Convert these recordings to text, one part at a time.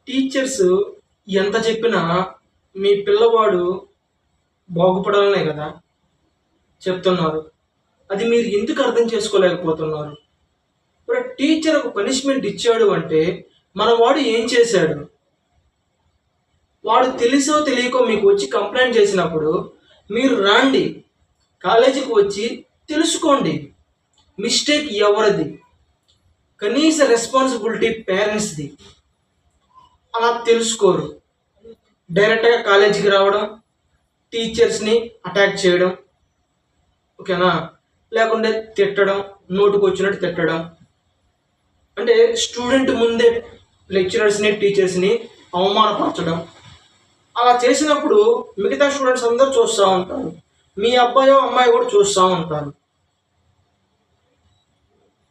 Teachers ఎంత చెప్పినా మీ పిల్లవాడు బాగుపడాలనే కదా చెప్తున్నారు. అది మీరు ఎందుకు అర్థం చేసుకోలేకపోతున్నారు? ఇప్పుడు టీచర్ ఒక పనిష్మెంట్ ఇచ్చాడు అంటే మన వాడు ఏం చేశాడు? వాడు తెలుసో తెలియకో మీకు వచ్చి కంప్లైంట్ చేసినప్పుడు మీరు రాండి, కాలేజీకి వచ్చి తెలుసుకోండి మిస్టేక్ ఎవరిది, కనీస రెస్పాన్సిబిలిటీ పేరెంట్స్ది. అలా తెలుసుకోరు, డైరెక్ట్గా కాలేజీకి రావడం, టీచర్స్ని అటాక్ చేయడం, ఓకేనా, లేకుంటే తిట్టడం, నోటుకు వచ్చినట్టు తిట్టడం, అంటే స్టూడెంట్ ముందే లెక్చరర్స్ని టీచర్స్ని అవమానపరచడం. అలా చేసినప్పుడు మిగతా స్టూడెంట్స్ అందరూ చూస్తూ ఉంటారు, మీ అబ్బాయో అమ్మాయి కూడా చూస్తూ ఉంటారు.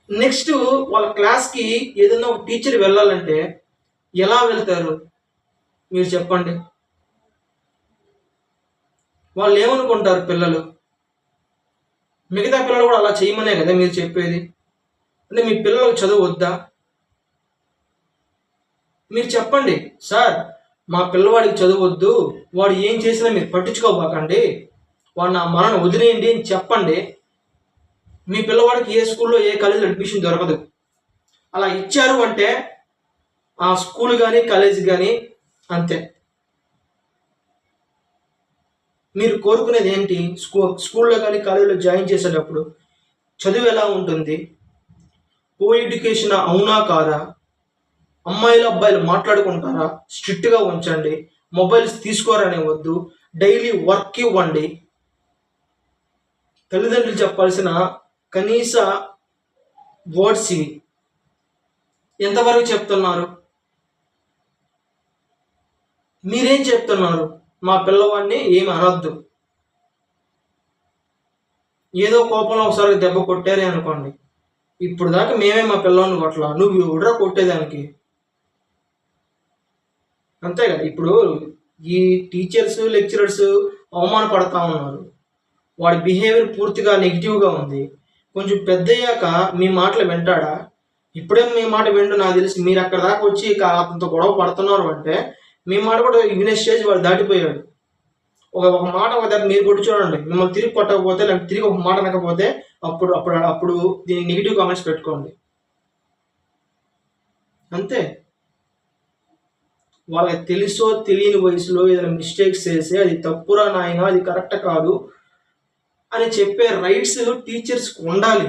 నెక్స్ట్ వాళ్ళ క్లాస్కి ఏదైనా ఒక టీచర్ వెళ్ళాలంటే ఎలా వెళ్తారు మీరు చెప్పండి? వాళ్ళు ఏమనుకుంటారు? పిల్లలు, మిగతా పిల్లలు కూడా అలా చేయమనే కదా మీరు చెప్పేది. అంటే మీ పిల్లలకు చదువు వద్దా? మీరు చెప్పండి, సార్ మా పిల్లవాడికి చదువు వద్దు, వాడు ఏం చేసినా మీరు పట్టించుకోబాకండి, వాడు నా మనను వదిలేయండి అని చెప్పండి. మీ పిల్లవాడికి ఏ స్కూల్లో ఏ కాలేజీలో అడ్మిషన్ దొరకదు. అలా ఇచ్చారు అంటే ఆ స్కూల్ కానీ కాలేజీ కానీ అంతే. మీరు కోరుకునేది ఏంటి? స్కూల్లో కానీ కాలేజీలో జాయిన్ చేసేటప్పుడు చదువు ఎలా ఉంటుంది? కో ఎడ్యుకేషన్ అవునా కాదా? అమ్మాయిలు అబ్బాయిలు మాట్లాడుకుంటారా? స్ట్రిక్ట్గా ఉంచండి, మొబైల్స్ తీసుకోరనే వద్దు, డైలీ వర్క్ ఇవ్వండి. తల్లిదండ్రులు చెప్పాల్సిన కనీస వర్డ్స్ ఇవి. ఎంతవరకు చెప్తున్నారు? మీరేం చెప్తున్నారు? మా పిల్లవాడిని ఏమి అనొద్దు. ఏదో కోపంలో ఒకసారి దెబ్బ కొట్టారే అనుకోండి, ఇప్పుడు దాకా మేమే మా పిల్లవాడిని కొట్టలా, నువ్వు ఎవడరా కొట్టేదానికి? అంతే కదా. ఇప్పుడు ఈ టీచర్స్ లెక్చరర్స్ అవమానపడతా ఉన్నారు, వాడి బిహేవియర్ పూర్తిగా నెగిటివ్గా ఉంది. కొంచెం పెద్దయ్యాక మీ మాటలు వింటాడా? ఇప్పుడేం మీ మాట విండు. నాకు తెలిసి మీరు అక్కడ దాకా వచ్చి అతనితో గొడవ పడుతున్నారు అంటే మీ మాట కూడా వినే స్టేజ్ వాడు దాటిపోయాడు. ఒక మాట ఒక దగ్గర మీరు కొట్టి చూడండి, మిమ్మల్ని తిరిగి కొట్టకపోతే లేకపోతే తిరిగి ఒక మాట అనకపోతే అప్పుడు అప్పుడు అప్పుడు దీనికి నెగిటివ్ కామెంట్స్ పెట్టుకోండి. అంతే. వాళ్ళకి తెలుసో తెలియని వయసులో ఏదైనా మిస్టేక్స్ చేసి అది తప్పురా నాయన, అది కరెక్ట్ కాదు అని చెప్పే రైట్స్ టీచర్స్కి ఉండాలి.